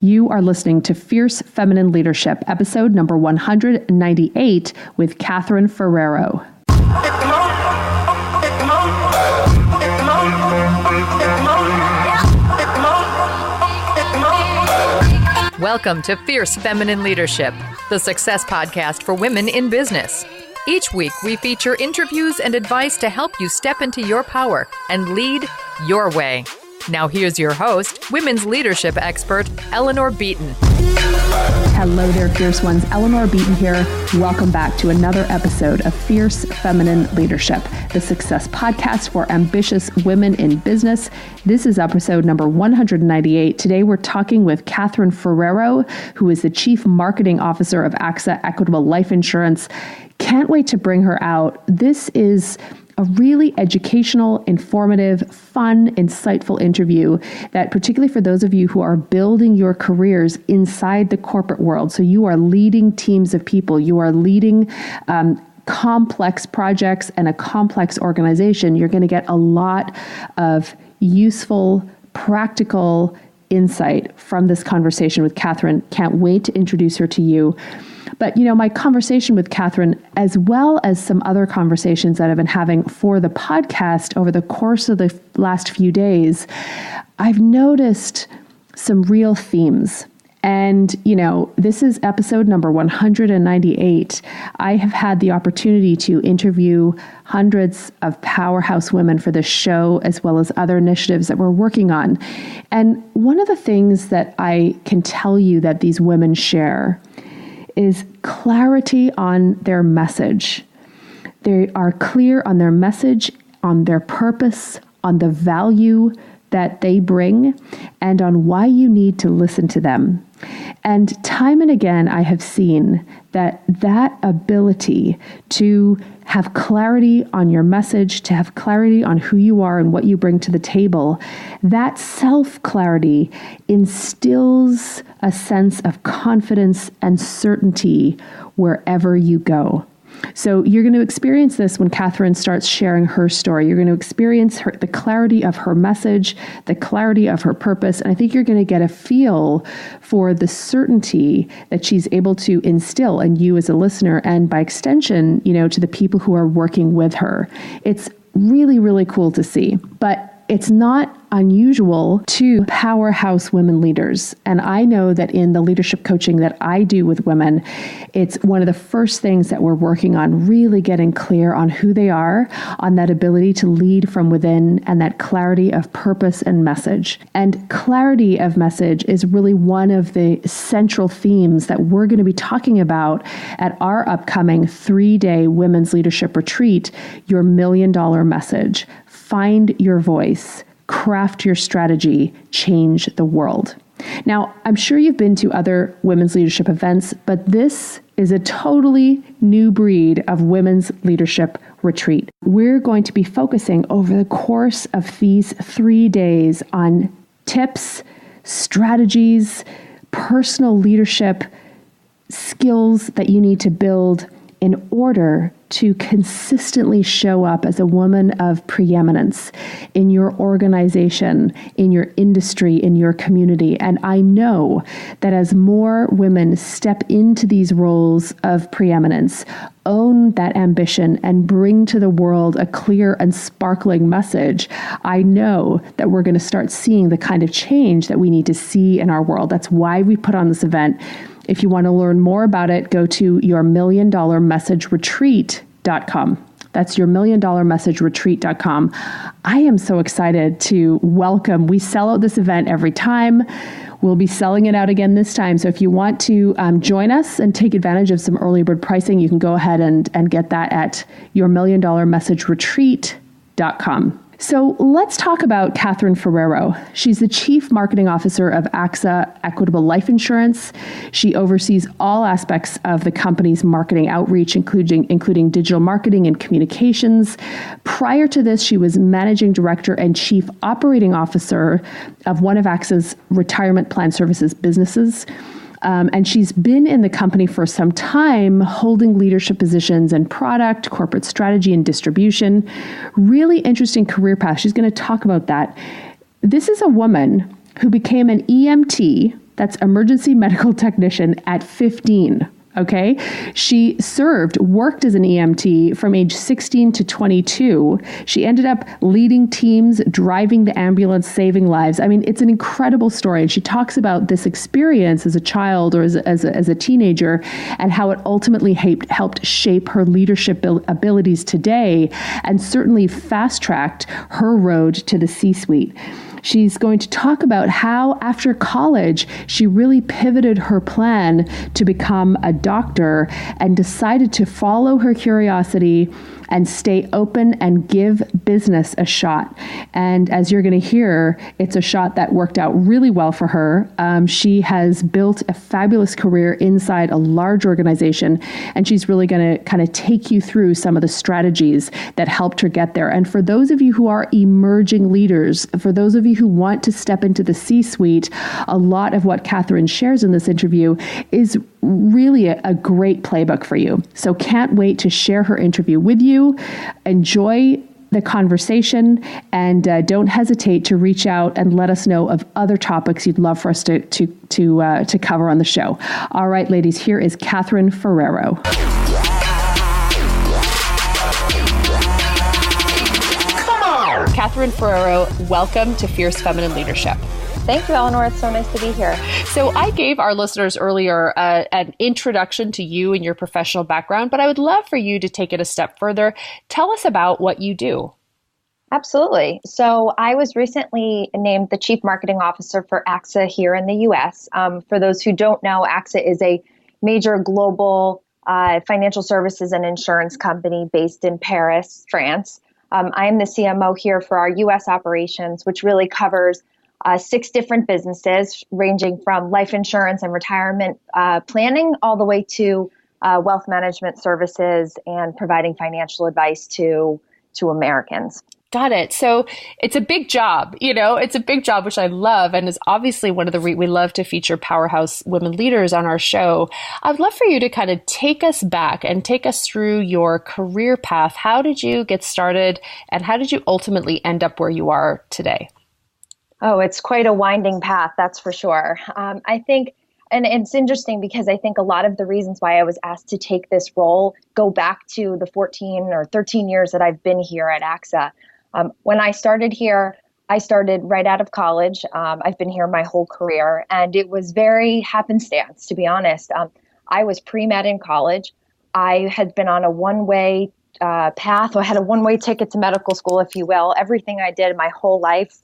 You are listening to Fierce Feminine Leadership, episode number 198 with Kathryn Ferrero. Welcome to Fierce Feminine Leadership, the success podcast for women in business. Each week, we feature interviews and advice to help you step into your power and lead your way. Now here's your host, women's leadership expert, Eleanor Beaton. Hello there, Fierce Ones. Eleanor Beaton here. Welcome back to another episode of Fierce Feminine Leadership, the success podcast for ambitious women in business. This is episode number 198. Today, we're talking with Kathryn Ferrero, who is the Chief Marketing Officer of AXA Equitable Life Insurance. Can't wait to bring her out. This is a really educational, informative, fun, insightful interview that particularly for those of you who are building your careers inside the corporate world. So you are leading teams of people, you are leading complex projects and a complex organization. You're going to get a lot of useful, practical insight from this conversation with Kathryn. Can't wait to introduce her to you. But, my conversation with Kathryn, as well as some other conversations that I've been having for the podcast over the course of the last few days, I've noticed some real themes. And, this is episode number 198. I have had the opportunity to interview hundreds of powerhouse women for this show, as well as other initiatives that we're working on. And one of the things that I can tell you that these women share is clarity on their message. They are clear on their message, on their purpose, on the value that they bring, and on why you need to listen to them. And time and again, I have seen that ability to have clarity on your message, to have clarity on who you are and what you bring to the table, that self-clarity instills a sense of confidence and certainty wherever you go. So you're going to experience this when Kathryn starts sharing her story. You're going to experience the clarity of her message, the clarity of her purpose, and I think you're going to get a feel for the certainty that she's able to instill in you as a listener, and by extension, to the people who are working with her. It's really, really cool to see. But it's not unusual to powerhouse women leaders. And I know that in the leadership coaching that I do with women, it's one of the first things that we're working on, really getting clear on who they are, on that ability to lead from within, and that clarity of purpose and message. And clarity of message is really one of the central themes that we're going to be talking about at our upcoming 3-day women's leadership retreat, Your $1 Million Message. Find your voice, craft your strategy, change the world. Now, I'm sure you've been to other women's leadership events, but this is a totally new breed of women's leadership retreat. We're going to be focusing over the course of these 3 days on tips, strategies, personal leadership skills that you need to build in order to consistently show up as a woman of preeminence in your organization, in your industry, in your community. And I know that as more women step into these roles of preeminence, own that ambition, and bring to the world a clear and sparkling message, I know that we're going to start seeing the kind of change that we need to see in our world. That's why we put on this event. If you want to learn more about it, go to yourmilliondollarmessageretreat.com. That's yourmilliondollarmessageretreat.com. I am so excited to welcome. We sell out this event every time. We'll be selling it out again this time. So if you want to join us and take advantage of some early bird pricing, you can go ahead and get that at yourmilliondollarmessageretreat.com. So let's talk about Kathryn Ferrero. She's the Chief Marketing Officer of AXA Equitable Life Insurance. She oversees all aspects of the company's marketing outreach, including digital marketing and communications. Prior to this, she was Managing Director and Chief Operating Officer of one of AXA's retirement plan services businesses. And she's been in the company for some time, holding leadership positions in product, corporate strategy, and distribution. Really interesting career path. She's going to talk about that. This is a woman who became an EMT That's emergency medical technician at 15. Okay. She worked as an EMT from age 16 to 22. She ended up leading teams, driving the ambulance, saving lives. I mean, it's an incredible story. And she talks about this experience as a child or as a teenager and how it ultimately helped shape her leadership abilities today and certainly fast-tracked her road to the C-suite. She's going to talk about how after college, she really pivoted her plan to become a doctor and decided to follow her curiosity and stay open and give business a shot. And as you're going to hear, it's a shot that worked out really well for her. She has built a fabulous career inside a large organization, and she's really going to kind of take you through some of the strategies that helped her get there. And for those of you who are emerging leaders, for those of you who want to step into the C-suite, a lot of what Kathryn shares in this interview is really a great playbook for you. So can't wait to share her interview with you. Enjoy the conversation and don't hesitate to reach out and let us know of other topics you'd love for us to cover on the show. All right, ladies, here is Kathryn Ferrero. Kathryn Ferrero, welcome to Fierce Feminine Leadership. Thank you, Eleanor. It's so nice to be here. So I gave our listeners earlier an introduction to you and your professional background, but I would love for you to take it a step further. Tell us about what you do. Absolutely. So I was recently named the Chief Marketing Officer for AXA here in the U.S. For those who don't know, AXA is a major global financial services and insurance company based in Paris, France. I am the CMO here for our U.S. operations, which really covers 6 different businesses ranging from life insurance and retirement planning all the way to wealth management services and providing financial advice to Americans. Got it. So it's a big job, it's a big job, which I love. And is obviously one of the we love to feature powerhouse women leaders on our show. I'd love for you to kind of take us back and take us through your career path. How did you get started and how did you ultimately end up where you are today? Oh, it's quite a winding path, that's for sure. I think, and it's interesting because I think a lot of the reasons why I was asked to take this role go back to the 14 or 13 years that I've been here at AXA. When I started here, I started right out of college. I've been here my whole career, and it was very happenstance, to be honest. I was pre-med in college. I had been on a one-way path. I had a one-way ticket to medical school, if you will. Everything I did my whole life,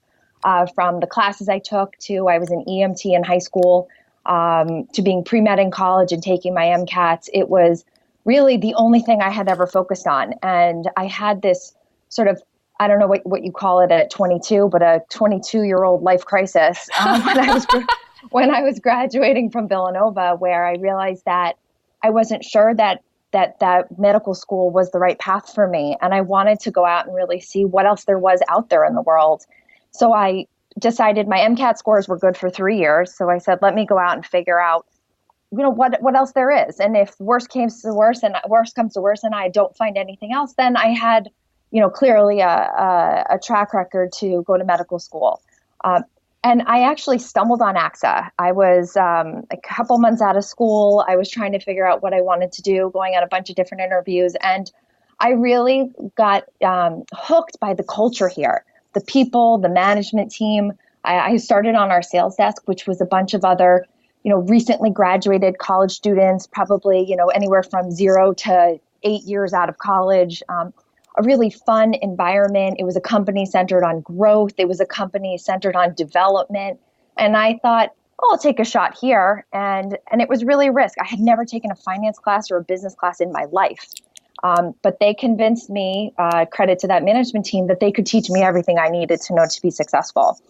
from the classes I took to I was an EMT in high school, to being pre-med in college and taking my MCATs, it was really the only thing I had ever focused on. And I had this sort of, I don't know what you call it at 22, but a 22-year-old life crisis when I was graduating from Villanova, where I realized that I wasn't sure that medical school was the right path for me. And I wanted to go out and really see what else there was out there in the world. So I decided my MCAT scores were good for 3 years. So I said, let me go out and figure out, what else there is. And if worst comes to worst and I don't find anything else, then I had, clearly a track record to go to medical school. And I actually stumbled on AXA. I was a couple months out of school. I was trying to figure out what I wanted to do, going on a bunch of different interviews. And I really got hooked by the culture here. The people, the management team. I started on our sales desk, which was a bunch of other, recently graduated college students, probably, anywhere from 0 to 8 years out of college. A really fun environment. It was a company centered on growth. It was a company centered on development. And I thought, I'll take a shot here. And it was really a risk. I had never taken a finance class or a business class in my life. But they convinced me, credit to that management team, that they could teach me everything I needed to know to be successful.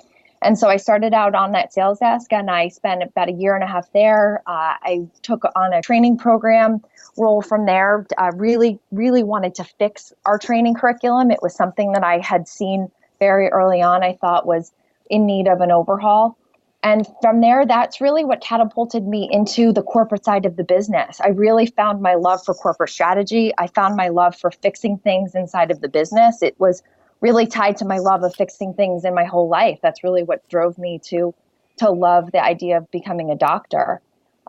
And so I started out on that sales desk and I spent about a year and a half there. I took on a training program role from there. I really, really wanted to fix our training curriculum. It was something that I had seen very early on, I thought was in need of an overhaul. And from there, that's really what catapulted me into the corporate side of the business. I really found my love for corporate strategy. I found my love for fixing things inside of the business. It was really tied to my love of fixing things in my whole life. That's really what drove me to to love the idea of becoming a doctor.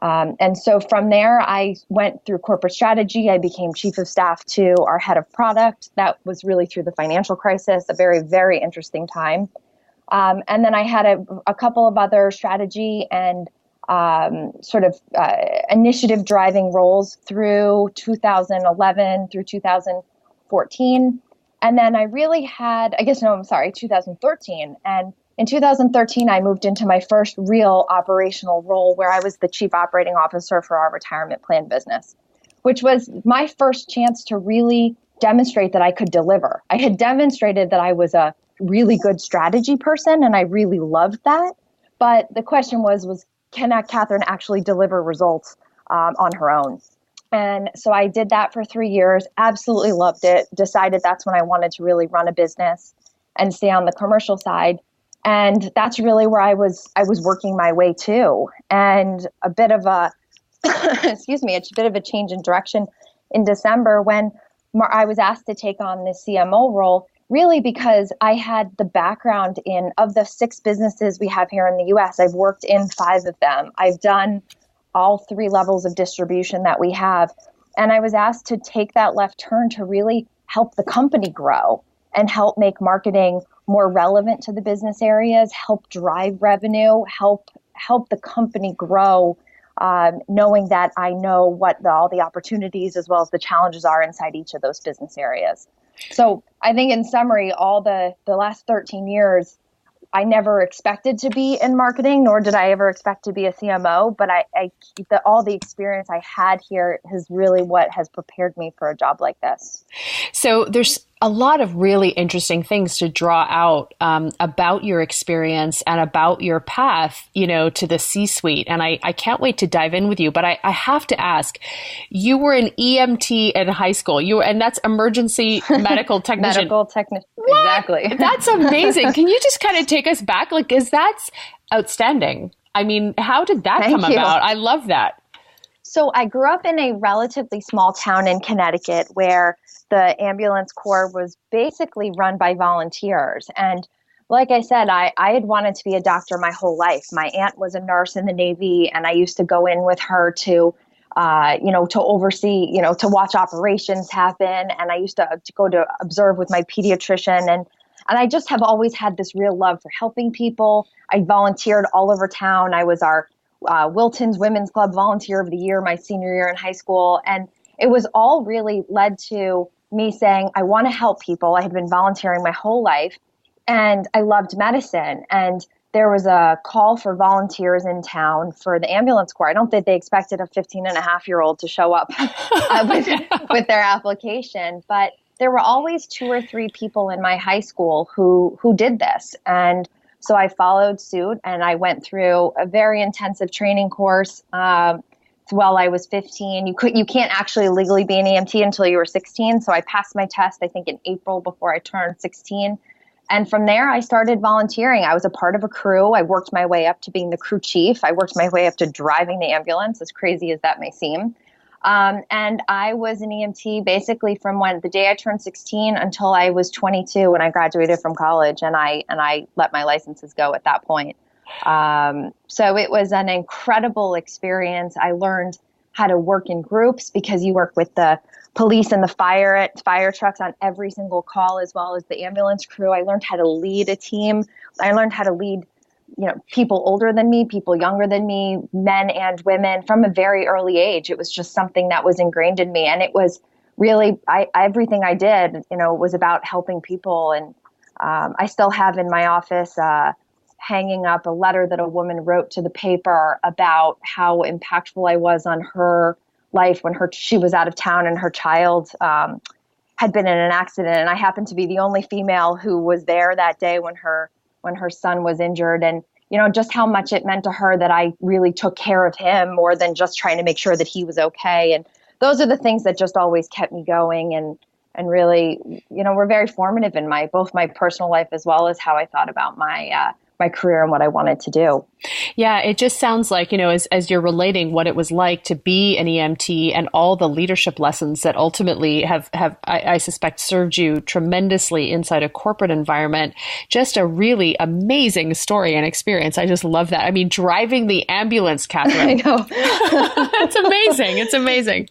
And so from there, I went through corporate strategy. I became chief of staff to our head of product. That was really through the financial crisis, a very, very interesting time. And then I had a couple of other strategy and initiative driving roles through 2011 through 2014. And then I really had, 2013. And in 2013, I moved into my first real operational role where I was the chief operating officer for our retirement plan business, which was my first chance to really demonstrate that I could deliver. I had demonstrated that I was a really good strategy person, and I really loved that. But the question was can Kathryn actually deliver results on her own? And so I did that for 3 years, absolutely loved it, decided that's when I wanted to really run a business and stay on the commercial side. And that's really where I was working my way to. And a bit of a, it's a bit of a change in direction in December when I was asked to take on the CMO role, really because I had the background of the 6 businesses we have here in the US, I've worked in 5 of them. I've done all 3 levels of distribution that we have. And I was asked to take that left turn to really help the company grow and help make marketing more relevant to the business areas, help drive revenue, help the company grow, knowing that I know what all the opportunities as well as the challenges are inside each of those business areas. So I think in summary, all the last 13 years, I never expected to be in marketing, nor did I ever expect to be a CMO. But all the experience I had here is really what has prepared me for a job like this. So there's a lot of really interesting things to draw out about your experience and about your path, to the C-suite. And I can't wait to dive in with you. But I have to ask, you were an EMT in high school. And that's emergency medical technician. Medical technician. Exactly. That's amazing. Can you just kind of take us back? That's outstanding. I mean, how did that come about? I love that. So I grew up in a relatively small town in Connecticut where the ambulance corps was basically run by volunteers. And like I said, I had wanted to be a doctor my whole life. My aunt was a nurse in the Navy, and I used to go in with her to oversee, to watch operations happen. And I used to go to observe with my pediatrician. And I just have always had this real love for helping people. I volunteered all over town. I was our Wilton's Women's Club Volunteer of the Year my senior year in high school. And it was all really led to me saying, I want to help people. I had been volunteering my whole life, and I loved medicine. And there was a call for volunteers in town for the ambulance corps. I don't think they expected a 15-and-a-half-year-old to show up with their application. But there were always 2 or 3 people in my high school who did this. And so I followed suit, and I went through a very intensive training course while I was 15. You can't actually legally be an EMT until you were 16. So I passed my test, I think, in April before I turned 16. And from there, I started volunteering. I was a part of a crew. I worked my way up to being the crew chief. I worked my way up to driving the ambulance, as crazy as that may seem. And I was an EMT basically from the day I turned 16 until I was 22 when I graduated from college, and I let my licenses go at that point. So it was an incredible experience. I learned how to work in groups because you work with the police and the fire trucks on every single call, as well as the ambulance crew. I learned how to lead a team. I learned how to lead people older than me, people younger than me, men and women from a very early age. It was just something that was ingrained in me. And it was really, everything I did, was about helping people. And I still have in my office hanging up a letter that a woman wrote to the paper about how impactful I was on her life when she was out of town and her child had been in an accident. And I happened to be the only female who was there that day when her son was injured, and just how much it meant to her that I really took care of him more than just trying to make sure that he was okay. And those are the things that just always kept me going and really, were very formative in both my personal life as well as how I thought about my career and what I wanted to do. Yeah, it just sounds like, as you're relating what it was like to be an EMT and all the leadership lessons that ultimately have I suspect served you tremendously inside a corporate environment. Just a really amazing story and experience. I just love that. I mean, driving the ambulance, Kathryn. I know. It's amazing. It's amazing.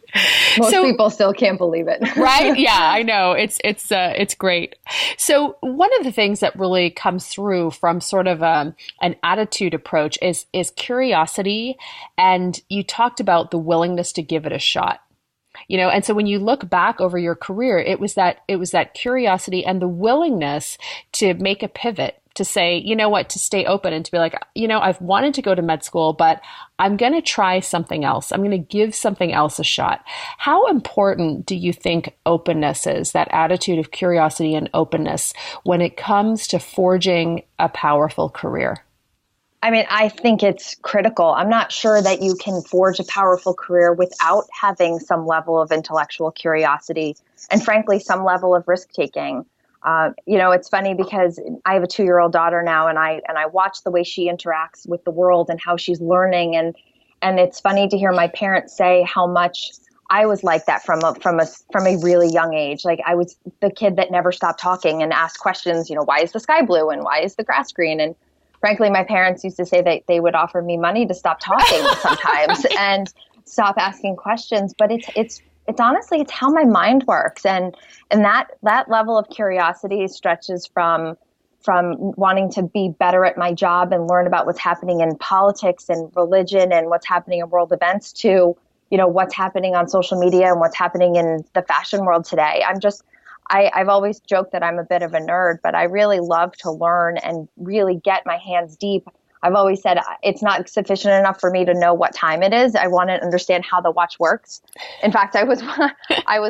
Most people still can't believe it. Right? Yeah, I know. It's great. So one of the things that really comes through from sort of an attitude approach is curiosity. And you talked about the willingness to give it a shot. And so when you look back over your career, it was that curiosity and the willingness to make a pivot, to say, to stay open and to be like, I've wanted to go to med school, but I'm going to try something else. I'm going to give something else a shot. How important do you think openness is, that attitude of curiosity and openness, when it comes to forging a powerful career? I mean, I think it's critical. I'm not sure that you can forge a powerful career without having some level of intellectual curiosity and, frankly, some level of risk taking. It's funny because I have a 2-year-old daughter now, and I watch the way she interacts with the world and how she's learning, and it's funny to hear my parents say how much I was like that from a really young age. Like, I was the kid that never stopped talking and asked questions. Why is the sky blue and why is the grass green? And frankly, my parents used to say that they would offer me money to stop talking sometimes and stop asking questions. But it's honestly, it's how my mind works. And that level of curiosity stretches from wanting to be better at my job and learn about what's happening in politics and religion and what's happening in world events to, what's happening on social media and what's happening in the fashion world today. I've always joked that I'm a bit of a nerd, but I really love to learn and really get my hands deep. I've always said it's not sufficient enough for me to know what time it is. I want to understand how the watch works. In fact, I was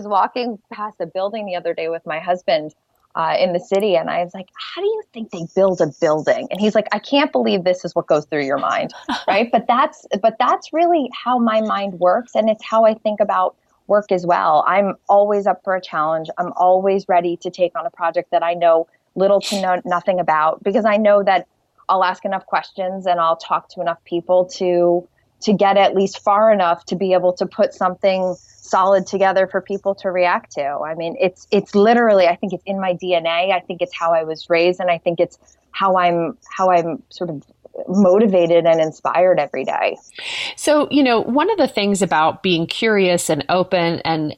walking past a building the other day with my husband in the city, and I was like, how do you think they build a building? And he's like, I can't believe this is what goes through your mind, right? But that's really how my mind works, and it's how I think about work as well. I'm always up for a challenge. I'm always ready to take on a project that I know little to nothing about, because I know that I'll ask enough questions and I'll talk to enough people to get at least far enough to be able to put something solid together for people to react to. I mean, it's literally, I think it's in my DNA. I think it's how I was raised, and I think it's how I'm sort of motivated and inspired every day. So, one of the things about being curious and open and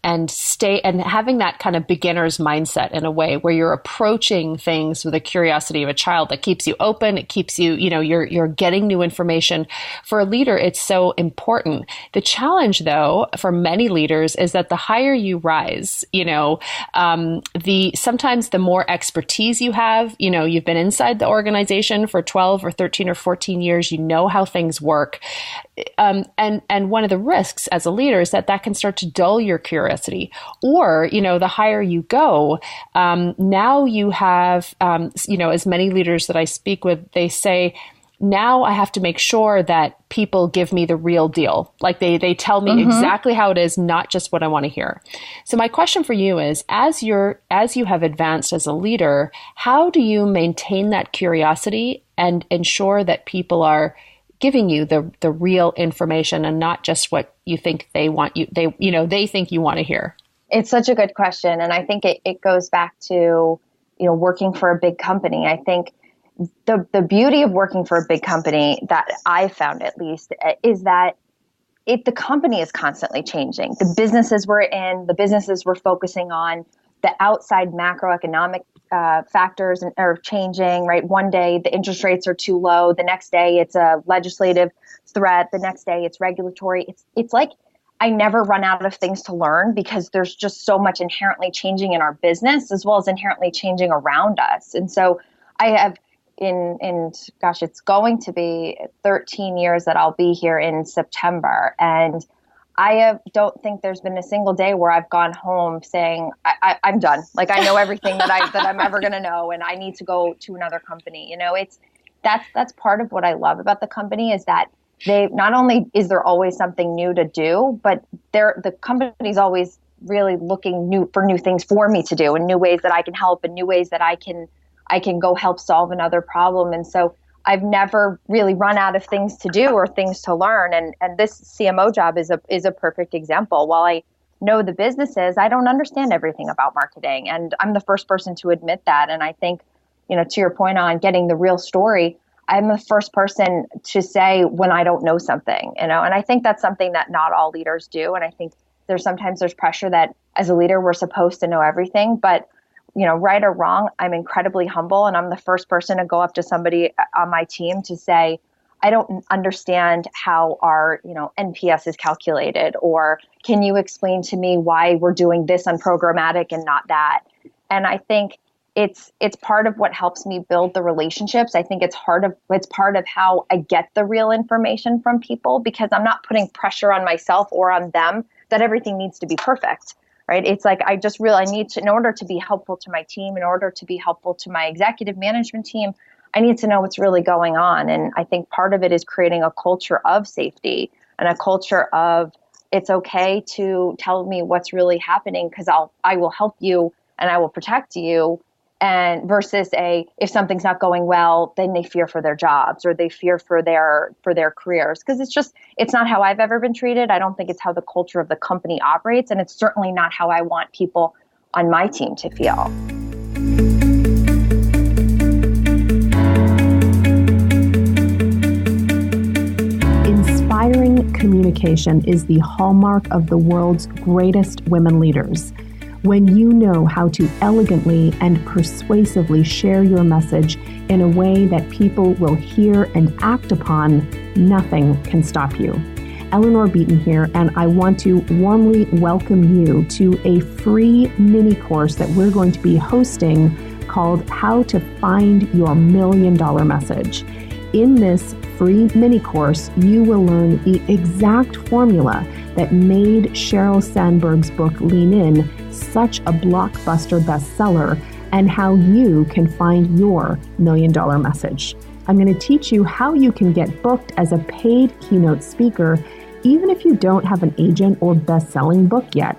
having that kind of beginner's mindset in a way where you're approaching things with a curiosity of a child that keeps you open, it keeps you, you're getting new information. For a leader, it's so important. The challenge, though, for many leaders is that the higher you rise, sometimes the more expertise you have, you've been inside the organization for 12 or 13 or 14 years, you know how things work. And one of the risks as a leader is that can start to dull your curiosity. Or, the higher you go, now you have, as many leaders that I speak with, they say, now I have to make sure that people give me the real deal. Like they tell me exactly how it is, not just what I want to hear. So my question for you is, as you have advanced as a leader, how do you maintain that curiosity and ensure that people are giving you the real information and not just what you think they want they think you want to hear? It's such a good question. And I think it goes back to, working for a big company. I think the beauty of working for a big company, that I found at least, is that the company is constantly changing. The businesses we're in, the businesses we're focusing on, the outside macroeconomic factors are changing, right? One day the interest rates are too low. The next day it's a legislative threat. The next day it's regulatory. It's like I never run out of things to learn, because there's just so much inherently changing in our business as well as inherently changing around us. And so I have it's going to be 13 years that I'll be here in September. And I don't think there's been a single day where I've gone home saying, I'm done. Like, I know everything that I'm ever going to know, and I need to go to another company. That's part of what I love about the company, is that they not only is there always something new to do, but the company's always really looking for new things for me to do, and new ways that I can help, and new ways that I can go help solve another problem. And so I've never really run out of things to do or things to learn. And this CMO job is a perfect example. While I know the businesses, I don't understand everything about marketing. And I'm the first person to admit that. And I think, to your point on getting the real story, I'm the first person to say when I don't know something, and I think that's something that not all leaders do. And I think sometimes there's pressure that as a leader, we're supposed to know everything, but right or wrong, I'm incredibly humble, and I'm the first person to go up to somebody on my team to say, I don't understand how our, NPS is calculated, or can you explain to me why we're doing this on programmatic and not that? And I think it's part of what helps me build the relationships. I think it's part of how I get the real information from people, because I'm not putting pressure on myself or on them that everything needs to be perfect. Right? It's like, I need to, in order to be helpful to my team, in order to be helpful to my executive management team, I need to know what's really going on. And I think part of it is creating a culture of safety and a culture of, it's okay to tell me what's really happening, because I will help you and I will protect you. And versus if something's not going well, then they fear for their jobs or they fear for their careers, because it's not how I've ever been treated. I don't think it's how the culture of the company operates, and it's certainly not how I want people on my team to feel. Inspiring communication is the hallmark of the world's greatest women leaders. When you know how to elegantly and persuasively share your message in a way that people will hear and act upon, nothing can stop you. Eleanor Beaton here, and I want to warmly welcome you to a free mini course that we're going to be hosting called How to Find Your $1 Million Message. In this free mini course, you will learn the exact formula that made Sheryl Sandberg's book Lean In such a blockbuster bestseller, and how you can find your $1 million message. I'm going to teach you how you can get booked as a paid keynote speaker, even if you don't have an agent or best-selling book yet.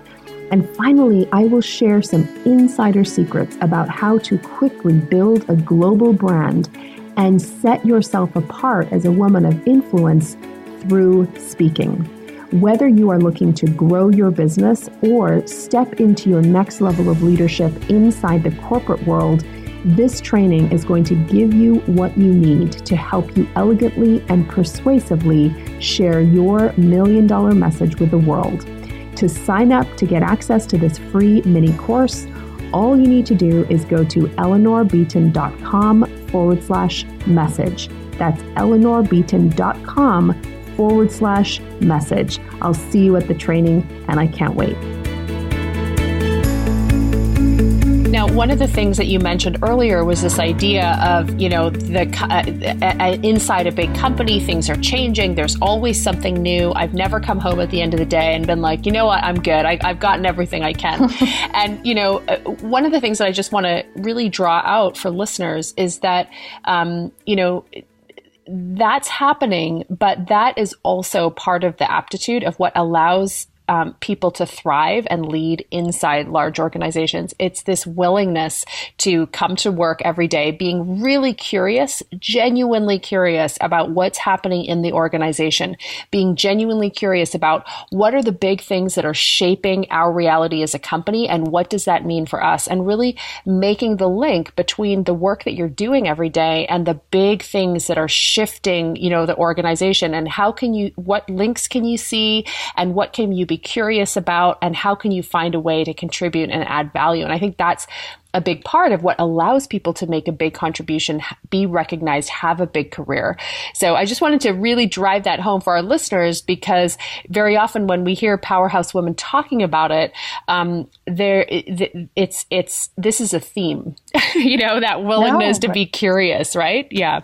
And finally, I will share some insider secrets about how to quickly build a global brand and set yourself apart as a woman of influence through speaking. Whether you are looking to grow your business or step into your next level of leadership inside the corporate world, this training is going to give you what you need to help you elegantly and persuasively share your $1 million message with the world. To sign up to get access to this free mini course, all you need to do is go to eleanorbeaton.com/message. That's eleanorbeaton.com/message. I'll see you at the training, and I can't wait. Now, one of the things that you mentioned earlier was this idea of, inside a big company, things are changing. There's always something new. I've never come home at the end of the day and been like, you know what, I'm good. I've gotten everything I can. And, one of the things that I just want to really draw out for listeners is that, that's happening, but that is also part of the aptitude of what allows people to thrive and lead inside large organizations. It's this willingness to come to work every day, being really curious, genuinely curious about what's happening in the organization, being genuinely curious about what are the big things that are shaping our reality as a company and what does that mean for us, and really making the link between the work that you're doing every day and the big things that are shifting, the organization, and what links can you see and what can you be curious about, and how can you find a way to contribute and add value. And I think that's a big part of what allows people to make a big contribution, be recognized, have a big career. So I just wanted to really drive that home for our listeners, because very often when we hear powerhouse women talking about it, this is a theme, that willingness to be curious, right? Yeah.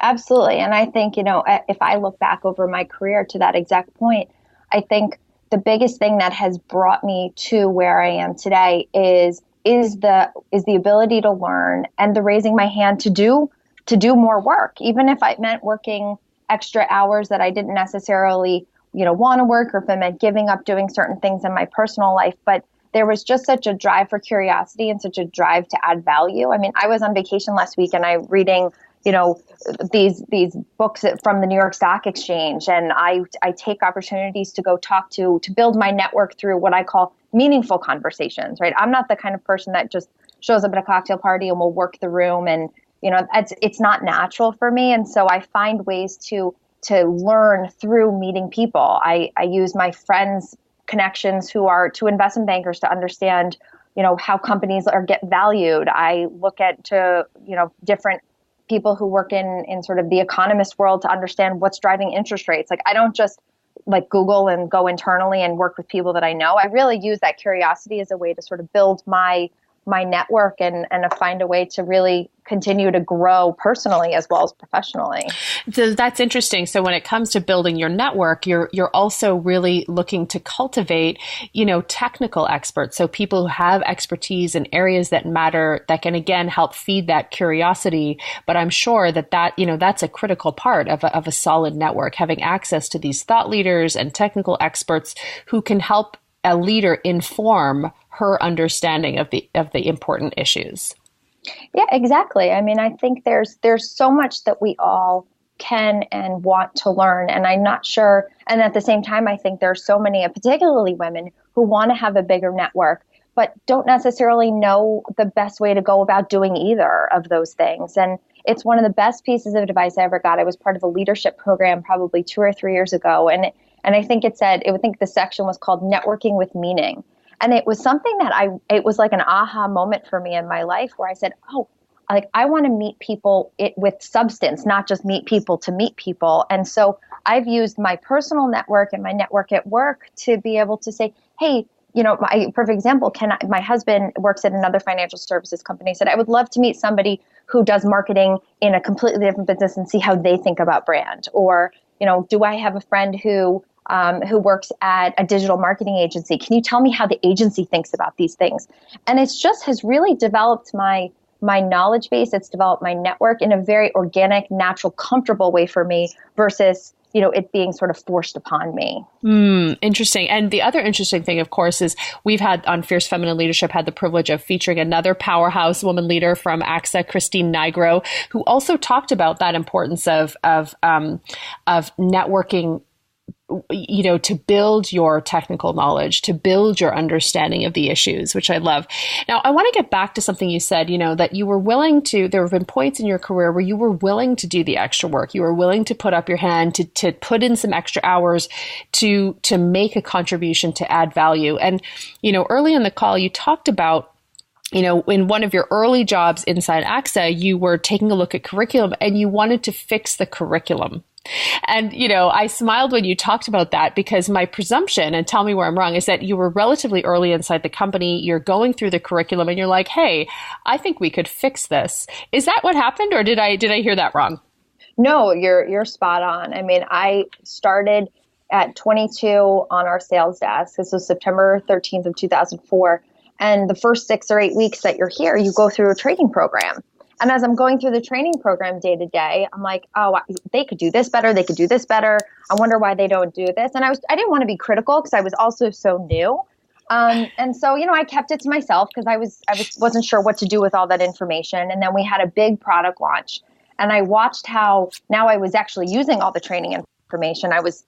Absolutely. And I think, if I look back over my career to that exact point, I think the biggest thing that has brought me to where I am today is the ability to learn and the raising my hand to do more work, even if it meant working extra hours that I didn't necessarily, want to work, or if it meant giving up doing certain things in my personal life. But there was just such a drive for curiosity and such a drive to add value. I mean, I was on vacation last week and I'm reading, these books from the New York Stock Exchange. And I take opportunities to go talk to build my network through what I call meaningful conversations, right? I'm not the kind of person that just shows up at a cocktail party and will work the room. And, it's not natural for me. And so I find ways to learn through meeting people. I use my friends' connections who are to investment bankers to understand, how companies get valued. I look at different people who work in sort of the economist world to understand what's driving interest rates. Like, I don't just Google and go internally and work with people that I know. I really use that curiosity as a way to sort of build my network and find a way to really continue to grow personally as well as professionally. So that's interesting. So when it comes to building your network, you're also really looking to cultivate, technical experts. So people who have expertise in areas that matter, that can again help feed that curiosity. But I'm sure that's a critical part of a solid network, having access to these thought leaders and technical experts who can help a leader inform her understanding of the important issues. Yeah, exactly. I mean, I think there's so much that we all can and want to learn. And I'm not sure. And at the same time, I think there's so many, particularly women, who want to have a bigger network, but don't necessarily know the best way to go about doing either of those things. And it's one of the best pieces of advice I ever got. I was part of a leadership program probably 2 or 3 years ago. And I think I think the section was called Networking with Meaning. And it was something that it was like an aha moment for me in my life where I said, I want to meet people with substance, not just meet people to meet people. And so I've used my personal network and my network at work to be able to say, hey, my perfect example, my husband works at another financial services company, said, I would love to meet somebody who does marketing in a completely different business and see how they think about brand. Or, do I have a friend who works at a digital marketing agency? Can you tell me how the agency thinks about these things? And it's just has really developed my knowledge base. It's developed my network in a very organic, natural, comfortable way for me versus, it being sort of forced upon me. Interesting. And the other interesting thing, of course, is we've had on Fierce Feminine Leadership had the privilege of featuring another powerhouse woman leader from AXA, Christine Nigro, who also talked about that importance of networking, to build your technical knowledge, to build your understanding of the issues, which I love. Now, I want to get back to something you said, that you were willing to, there have been points in your career where you were willing to do the extra work. You were willing to put up your hand, to put in some extra hours to make a contribution, to add value. And, early in the call, you talked about, in one of your early jobs inside AXA, you were taking a look at curriculum and you wanted to fix the curriculum. And, I smiled when you talked about that because my presumption, and tell me where I'm wrong, is that you were relatively early inside the company. You're going through the curriculum and you're like, hey, I think we could fix this. Is that what happened, or did I hear that wrong? No, you're spot on. I mean, I started at 22 on our sales desk. This was September 13th of 2004. And the first 6 or 8 weeks that you're here, you go through a training program. And as I'm going through the training program day to day, I'm like, oh, they could do this better. They could do this better. I wonder why they don't do this. And I didn't want to be critical because I was also so new. And so, I kept it to myself because I wasn't sure what to do with all that information. And then we had a big product launch, and I watched how now I was actually using all the training information. I was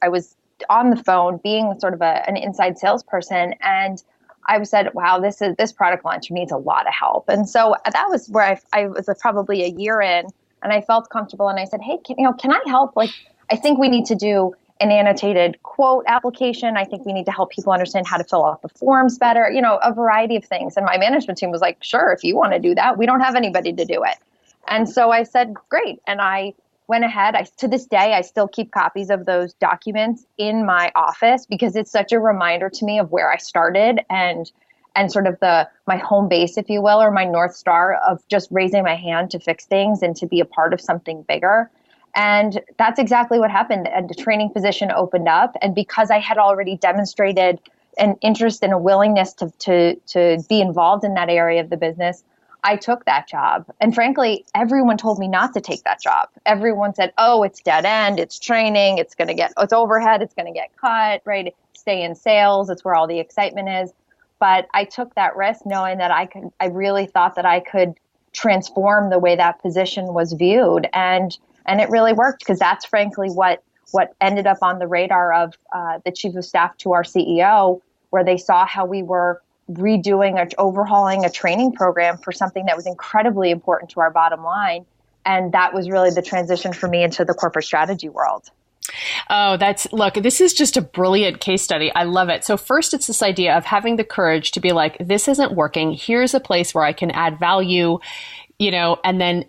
on the phone being sort of an inside salesperson, and I said, wow, this product launch needs a lot of help. And so that was where I was probably a year in, and I felt comfortable. And I said, hey, can I help? I think we need to do an annotated quote application. I think we need to help people understand how to fill out the forms better, a variety of things. And my management team was like, sure, if you want to do that, we don't have anybody to do it. And so I said, great. And I went ahead. To this day, I still keep copies of those documents in my office because it's such a reminder to me of where I started and sort of my home base, if you will, or my North Star of just raising my hand to fix things and to be a part of something bigger. And that's exactly what happened. And the training position opened up. And because I had already demonstrated an interest and a willingness to be involved in that area of the business, I took that job. And frankly, everyone told me not to take that job. Everyone said, oh, it's dead end, it's training, it's overhead, it's going to get cut, right? Stay in sales, it's where all the excitement is. But I took that risk knowing that I really thought that I could transform the way that position was viewed. And it really worked, because that's frankly what ended up on the radar of the chief of staff to our CEO, where they saw how we were redoing or overhauling a training program for something that was incredibly important to our bottom line. And that was really the transition for me into the corporate strategy world. Oh, look, this is just a brilliant case study. I love it. So first, it's this idea of having the courage to be like, this isn't working. Here's a place where I can add value, and then,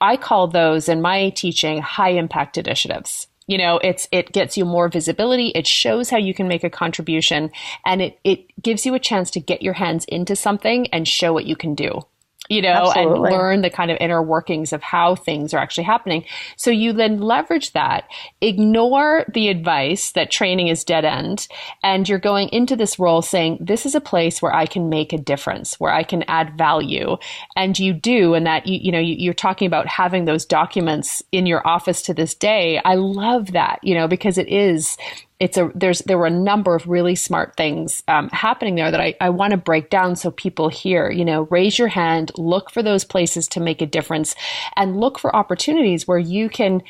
I call those in my teaching high impact initiatives. It gets you more visibility. It shows how you can make a contribution, and it gives you a chance to get your hands into something and show what you can do. Absolutely. And learn the kind of inner workings of how things are actually happening. So you then leverage that, ignore the advice that training is dead end, and you're going into this role saying, this is a place where I can make a difference, where I can add value. And you do, and that, you're talking about having those documents in your office to this day. I love that, because there were a number of really smart things happening there that I want to break down so people hear. Raise your hand, look for those places to make a difference, and look for opportunities where you can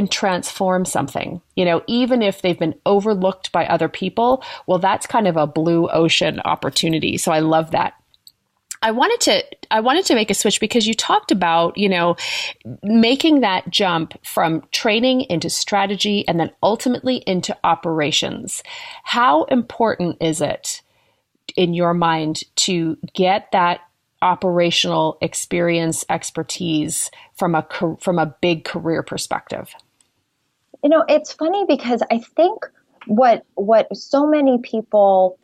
transform something. Even if they've been overlooked by other people, well, that's kind of a blue ocean opportunity. So I love that. I wanted to make a switch because you talked about, making that jump from training into strategy and then ultimately into operations. How important is it in your mind to get that operational experience, expertise from a big career perspective? It's funny because I think what so many people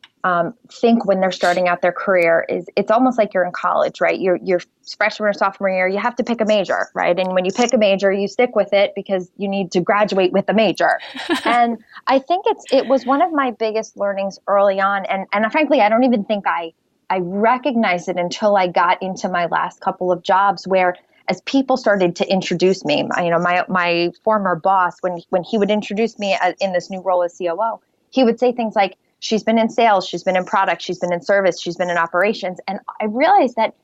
think when they're starting out their career is it's almost like you're in college, right? You're freshman or sophomore year, you have to pick a major, right? And when you pick a major, you stick with it because you need to graduate with a major. And I think it was one of my biggest learnings early on. And frankly, I don't even think I recognized it until I got into my last couple of jobs, where as people started to introduce me, my former boss, when he would introduce me in this new role as COO, he would say things like, she's been in sales, she's been in product, she's been in service, she's been in operations. And I realized that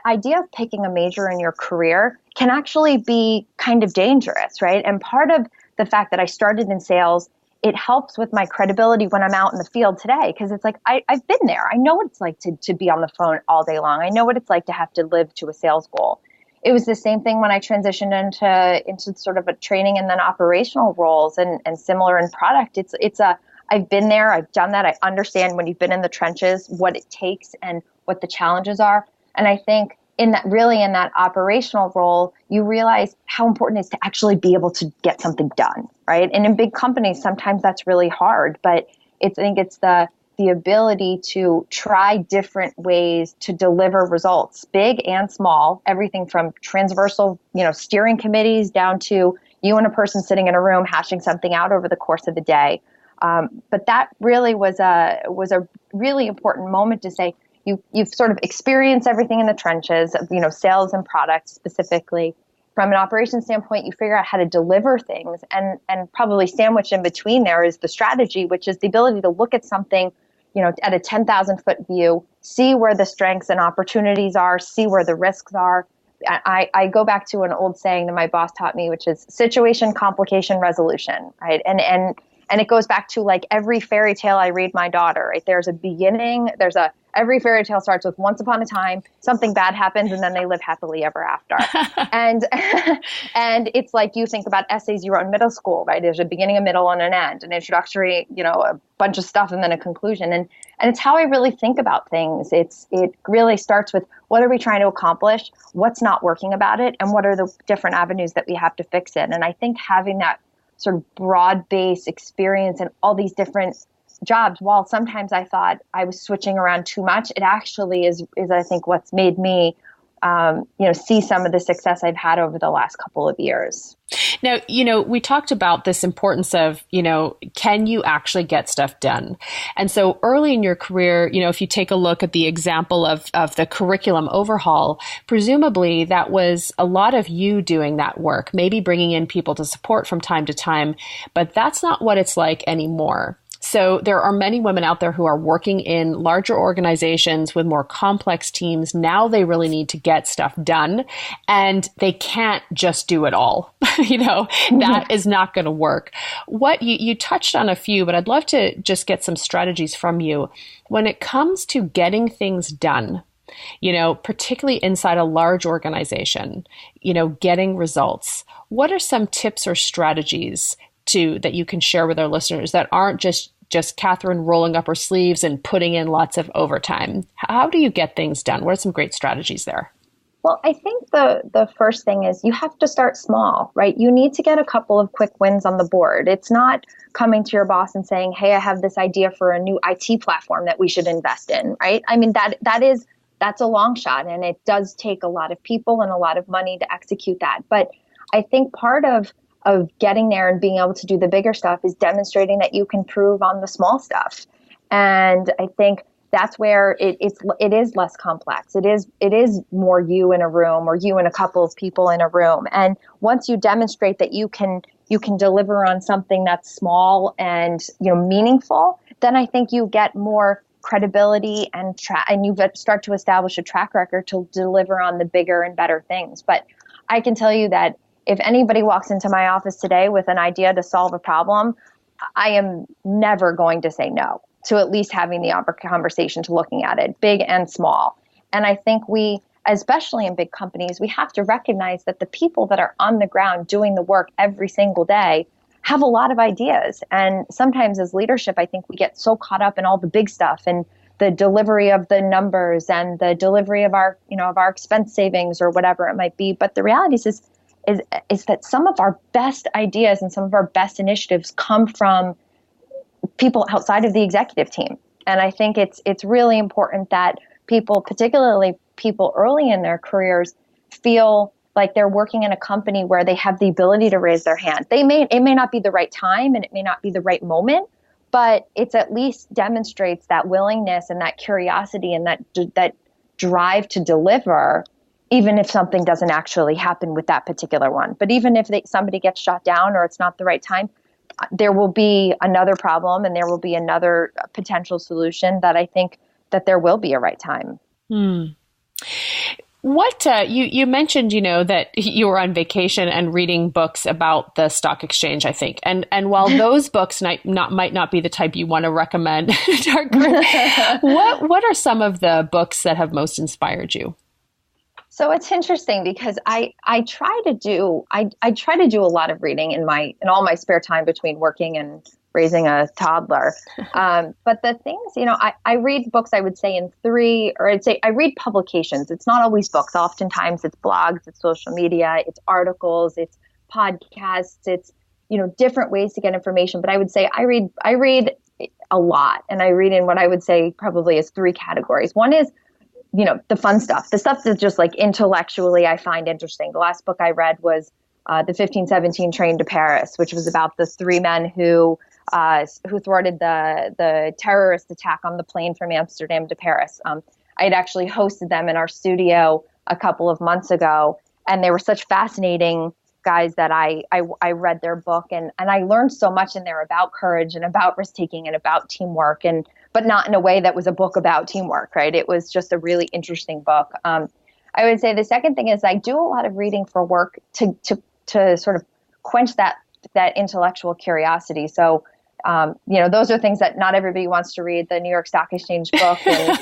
idea of picking a major in your career can actually be kind of dangerous, right? And part of the fact that I started in sales, it helps with my credibility when I'm out in the field today, because it's like, I've been there. I know what it's like to be on the phone all day long. I know what it's like to have to live to a sales goal. It was the same thing when I transitioned into sort of a training and then operational roles and similar in product. I've been there, I've done that. I understand when you've been in the trenches, what it takes and what the challenges are. And I think in that operational role, you realize how important it is to actually be able to get something done, right? And in big companies, sometimes that's really hard, but I think it's the ability to try different ways to deliver results, big and small, everything from transversal, steering committees down to you and a person sitting in a room hashing something out over the course of the day. But that really was a really important moment to say you've sort of experienced everything in the trenches of sales and products specifically. From an operations standpoint, you figure out how to deliver things, and probably sandwiched in between there is the strategy, which is the ability to look at something at a 10,000-foot view, see where the strengths and opportunities are, see where the risks are. I go back to an old saying that my boss taught me, which is situation, complication, resolution, right? And it goes back to like every fairy tale I read my daughter, right? There's a beginning, every fairy tale starts with once upon a time, something bad happens, and then they live happily ever after. and it's like you think about essays you wrote in middle school, right? There's a beginning, a middle, and an end, an introductory, a bunch of stuff, and then a conclusion. And it's how I really think about things. It really starts with what are we trying to accomplish, what's not working about it, and what are the different avenues that we have to fix it. And I think having that sort of broad-based experience in all these different jobs, while sometimes I thought I was switching around too much, it actually is I think what's made me see some of the success I've had over the last couple of years. Now, we talked about this importance of, can you actually get stuff done? And so early in your career, if you take a look at the example of the curriculum overhaul, presumably that was a lot of you doing that work, maybe bringing in people to support from time to time, but that's not what it's like anymore. So there are many women out there who are working in larger organizations with more complex teams. Now they really need to get stuff done, and they can't just do it all. That is not going to work. What you touched on a few, but I'd love to just get some strategies from you when it comes to getting things done. Particularly inside a large organization, getting results. What are some tips or strategies that you can share with our listeners that aren't just Kathryn rolling up her sleeves and putting in lots of overtime? How do you get things done? What are some great strategies there? Well, I think the first thing is you have to start small, right? You need to get a couple of quick wins on the board. It's not coming to your boss and saying, hey, I have this idea for a new IT platform that we should invest in, right? I mean, that's a long shot, and it does take a lot of people and a lot of money to execute that. But I think part of getting there and being able to do the bigger stuff is demonstrating that you can improve on the small stuff. And I think that's where it is less complex. It is more you in a room, or you and a couple of people in a room. And once you demonstrate that you can deliver on something that's small and meaningful, then I think you get more credibility and you start to establish a track record to deliver on the bigger and better things. But I can tell you that if anybody walks into my office today with an idea to solve a problem, I am never going to say no to at least having the conversation, to looking at it, big and small. And I think we, especially in big companies, we have to recognize that the people that are on the ground doing the work every single day have a lot of ideas. And sometimes as leadership, I think we get so caught up in all the big stuff and the delivery of the numbers and the delivery of our expense savings or whatever it might be. But the reality is that some of our best ideas and some of our best initiatives come from people outside of the executive team. And I think it's really important that people, particularly people early in their careers, feel like they're working in a company where they have the ability to raise their hand. It may not be the right time and it may not be the right moment, but it's at least demonstrates that willingness and that curiosity and that drive to deliver, even if something doesn't actually happen with that particular one. But even if somebody gets shot down or it's not the right time, there will be another problem and there will be another potential solution that I think that there will be a right time. What you mentioned, that you were on vacation and reading books about the stock exchange, I think. And while those books might not be the type you want to recommend to our group, what are some of the books that have most inspired you? So it's interesting because I try to do a lot of reading in all my spare time between working and raising a toddler. But the things, I read books, I would say I read publications. It's not always books. Oftentimes it's blogs, it's social media, it's articles, it's podcasts, it's, different ways to get information. But I would say I read a lot, and I read in what I would say probably is three categories. One is, the fun stuff, the stuff that's just like intellectually I find interesting. The last book I read was the 1517 Train to Paris, which was about the three men who thwarted the terrorist attack on the plane from Amsterdam to Paris. I had actually hosted them in our studio a couple of months ago, and they were such fascinating guys that I read their book and I learned so much in there about courage and about risk taking and about teamwork, but not in a way that was a book about teamwork, right? It was just a really interesting book. I would say the second thing is I do a lot of reading for work to sort of quench that intellectual curiosity. So, those are things that not everybody wants to read, the New York Stock Exchange book. And,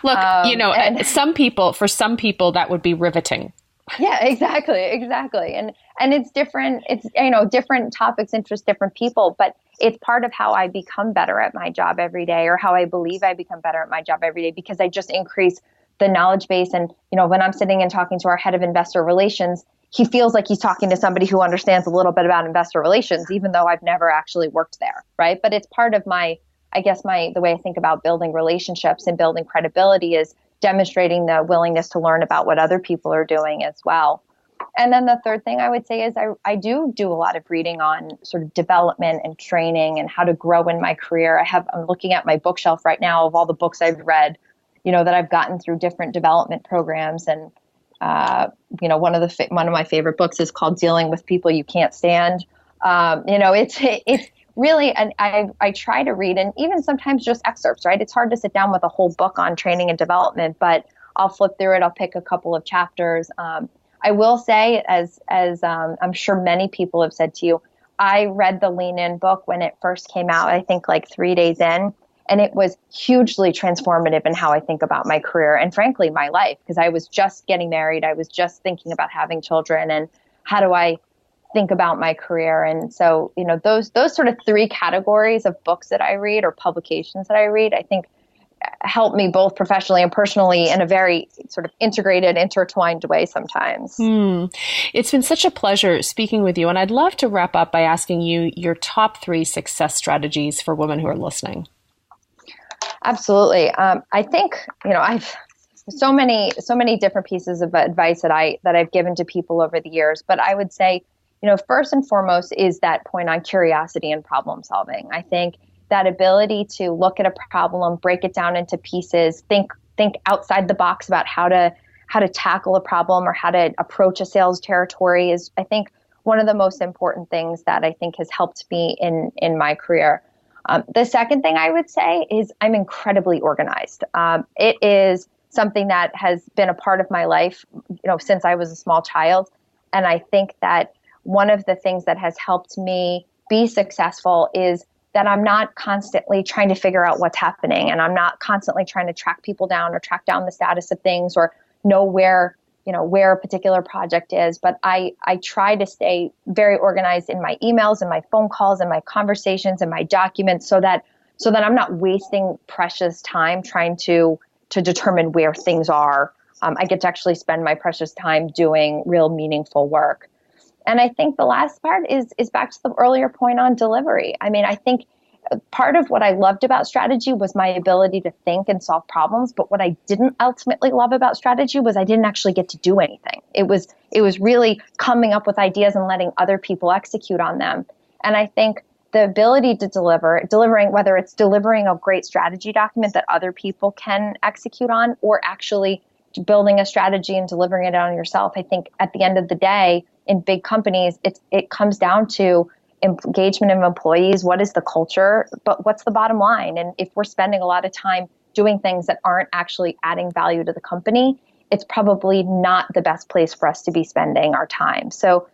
Look, for some people that would be riveting. Yeah, exactly. And it's different. It's, different topics interest different people, but it's part of how I become better at my job every day, or how I believe I become better at my job every day, because I just increase the knowledge base. And, when I'm sitting and talking to our head of investor relations, he feels like he's talking to somebody who understands a little bit about investor relations, even though I've never actually worked there. Right. But it's part of the way I think about building relationships and building credibility is demonstrating the willingness to learn about what other people are doing as well. And then the third thing I would say is I do a lot of reading on sort of development and training and how to grow in my career. I'm looking at my bookshelf right now of all the books I've read, that I've gotten through different development programs. And, one of my favorite books is called Dealing with People You Can't Stand. It's really, and I try to read, and even sometimes just excerpts, right? It's hard to sit down with a whole book on training and development, but I'll flip through it. I'll pick a couple of chapters. I will say, as I'm sure many people have said to you, I read the Lean In book when it first came out, I think like 3 days in, and it was hugely transformative in how I think about my career and frankly, my life, because I was just getting married. I was just thinking about having children and how do I think about my career. And so, those sort of 3 categories of books that I read or publications that I read, I think help me both professionally and personally in a very sort of integrated, intertwined way sometimes. It's been such a pleasure speaking with you. And I'd love to wrap up by asking you your top 3 success strategies for women who are listening. Absolutely. I think, I've so many different pieces of advice that I've given to people over the years, but I would say, first and foremost is that point on curiosity and problem solving. I think that ability to look at a problem, break it down into pieces, think outside the box about how to tackle a problem or how to approach a sales territory is, I think, one of the most important things that I think has helped me in my career. The second thing I would say is I'm incredibly organized. It is something that has been a part of my life, since I was a small child. And I think that one of the things that has helped me be successful is that I'm not constantly trying to figure out what's happening, and I'm not constantly trying to track people down or track down the status of things or know where a particular project is. But I try to stay very organized in my emails and my phone calls and my conversations and my documents so that I'm not wasting precious time trying to determine where things are. I get to actually spend my precious time doing real meaningful work. And I think the last part is back to the earlier point on delivery. I mean, I think part of what I loved about strategy was my ability to think and solve problems. But what I didn't ultimately love about strategy was I didn't actually get to do anything. It was really coming up with ideas and letting other people execute on them. And I think the ability to delivering, whether it's delivering a great strategy document that other people can execute on, or actually building a strategy and delivering it on yourself, I think at the end of the day, in big companies, it comes down to engagement of employees. What is the culture? But what's the bottom line? And if we're spending a lot of time doing things that aren't actually adding value to the company, it's probably not the best place for us to be spending our time. So,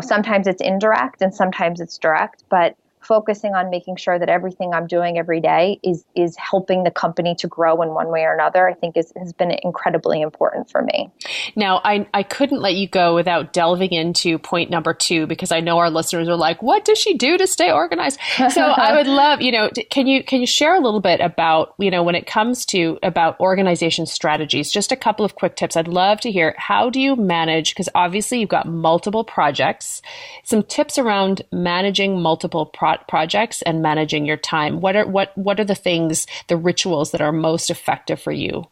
sometimes it's indirect and sometimes it's direct, but focusing on making sure that everything I'm doing every day is helping the company to grow in one way or another, I think has been incredibly important for me. Now, I couldn't let you go without delving into point number 2, because I know our listeners are like, what does she do to stay organized? So I would love, can you share a little bit about, when it comes to about organization strategies, just a couple of quick tips. I'd love to hear, how do you manage, because obviously you've got multiple projects, some tips around managing multiple projects and managing your time. What are the things, the rituals that are most effective for you?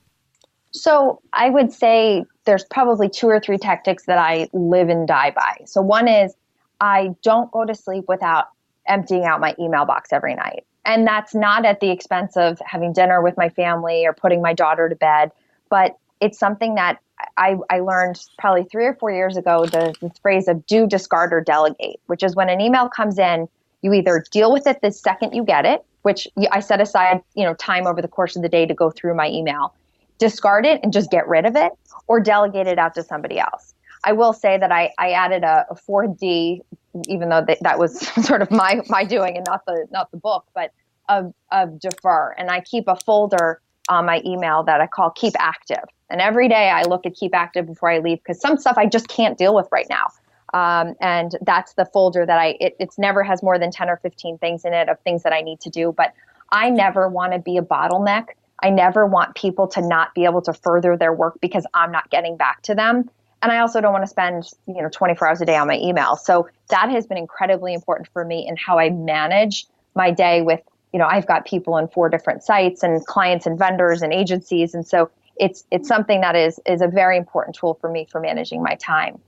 So I would say there's probably 2 or 3 tactics that I live and die by. So one is I don't go to sleep without emptying out my email box every night. And that's not at the expense of having dinner with my family or putting my daughter to bed, but it's something that I learned probably 3 or 4 years ago, the phrase of do, discard, or delegate, which is when an email comes in, you either deal with it the second you get it, which I set aside, time over the course of the day to go through my email, discard it and just get rid of it, or delegate it out to somebody else. I will say that I added a 4D, even though that was sort of my doing and not the book, but of defer. And I keep a folder on my email that I call Keep Active. And every day I look at Keep Active before I leave, because some stuff I just can't deal with right now. And that's the folder that it's never has more than 10 or 15 things in it of things that I need to do. But I never want to be a bottleneck. I never want people to not be able to further their work because I'm not getting back to them. And I also don't want to spend, 24 hours a day on my email. So that has been incredibly important for me in how I manage my day with, I've got people in 4 different sites and clients and vendors and agencies. And so it's something that is a very important tool for me for managing my time.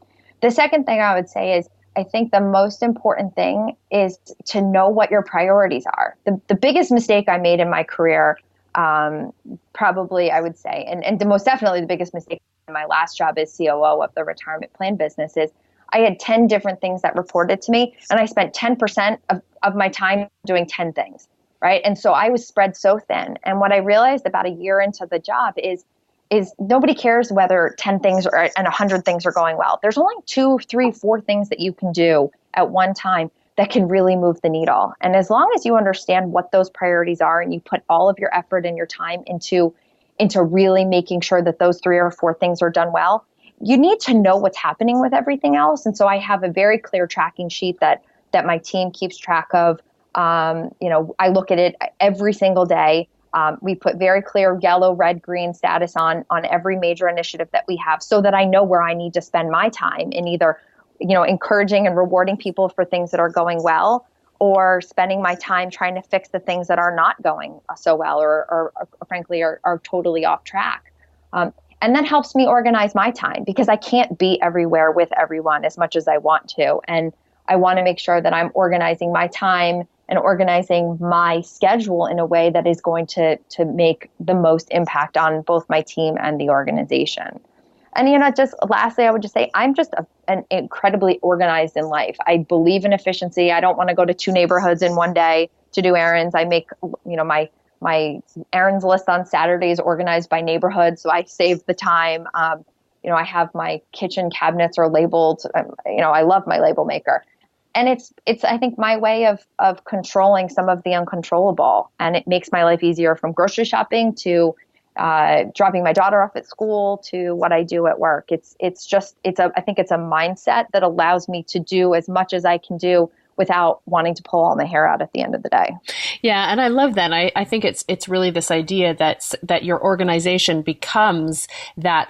The second thing I would say is I think the most important thing is to know what your priorities are. The biggest mistake I made in my career, probably I would say, and the most definitely the biggest mistake in my last job as COO of the retirement plan business is I had 10 different things that reported to me, and I spent 10% of my time doing 10 things, right? And so I was spread so thin. And what I realized about a year into the job is nobody cares whether 10 things and 100 things are going well. There's only 2, 3, 4 things that you can do at one time that can really move the needle. And as long as you understand what those priorities are and you put all of your effort and your time into really making sure that those 3 or 4 things are done well, you need to know what's happening with everything else. And so I have a very clear tracking sheet that my team keeps track of. I look at it every single day. We put very clear yellow, red, green status on every major initiative that we have so that I know where I need to spend my time in either, encouraging and rewarding people for things that are going well, or spending my time trying to fix the things that are not going so well or frankly are totally off track. And that helps me organize my time because I can't be everywhere with everyone as much as I want to. And I want to make sure that I'm organizing my time and organizing my schedule in a way that is going to make the most impact on both my team and the organization. And, just lastly, I would just say I'm just an incredibly organized in life. I believe in efficiency. I don't want to go to 2 neighborhoods in one day to do errands. I make, my errands list on Saturdays organized by neighborhood, so I save the time. I have my kitchen cabinets are labeled. I love my label maker. And it's I think my way of controlling some of the uncontrollable, and it makes my life easier from grocery shopping to dropping my daughter off at school to what I do at work. I think it's a mindset that allows me to do as much as I can do without wanting to pull all my hair out at the end of the day. Yeah, and I love that. I think it's really this idea that your organization becomes that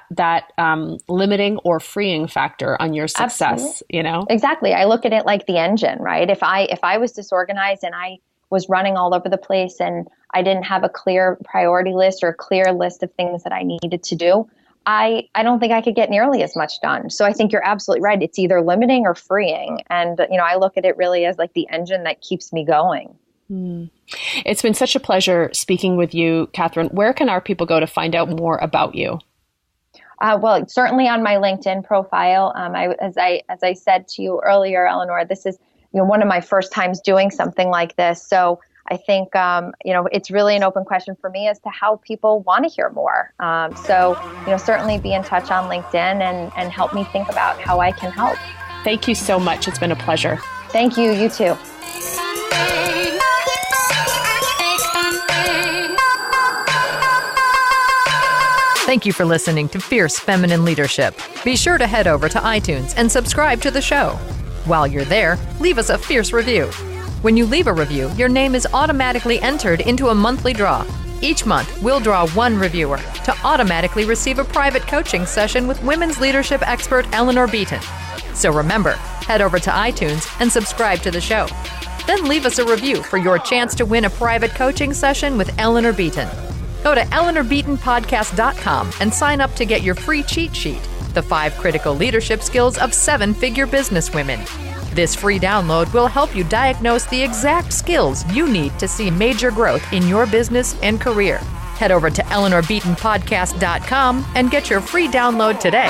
limiting or freeing factor on your success. Absolutely. Exactly. I look at it like the engine, right? If I was disorganized and I was running all over the place and I didn't have a clear priority list or a clear list of things that I needed to do, I don't think I could get nearly as much done. So I think you're absolutely right. It's either limiting or freeing. And, I look at it really as like the engine that keeps me going. It's been such a pleasure speaking with you, Kathryn. Where can our people go to find out more about you? Well, certainly on my LinkedIn profile. As I said to you earlier, Eleanor, this is one of my first times doing something like this. So I think, it's really an open question for me as to how people want to hear more. So certainly be in touch on LinkedIn and help me think about how I can help. Thank you so much. It's been a pleasure. Thank you. You too. Thank you for listening to Fierce Feminine Leadership. Be sure to head over to iTunes and subscribe to the show. While you're there, leave us a fierce review. When you leave a review, your name is automatically entered into a monthly draw. Each month, we'll draw 1 reviewer to automatically receive a private coaching session with women's leadership expert Eleanor Beaton. So remember, head over to iTunes and subscribe to the show. Then leave us a review for your chance to win a private coaching session with Eleanor Beaton. Go to EleanorBeatonPodcast.com and sign up to get your free cheat sheet, The 5 Critical Leadership Skills of 7-Figure Businesswomen. This free download will help you diagnose the exact skills you need to see major growth in your business and career. Head over to EleanorBeatonPodcast.com and get your free download today.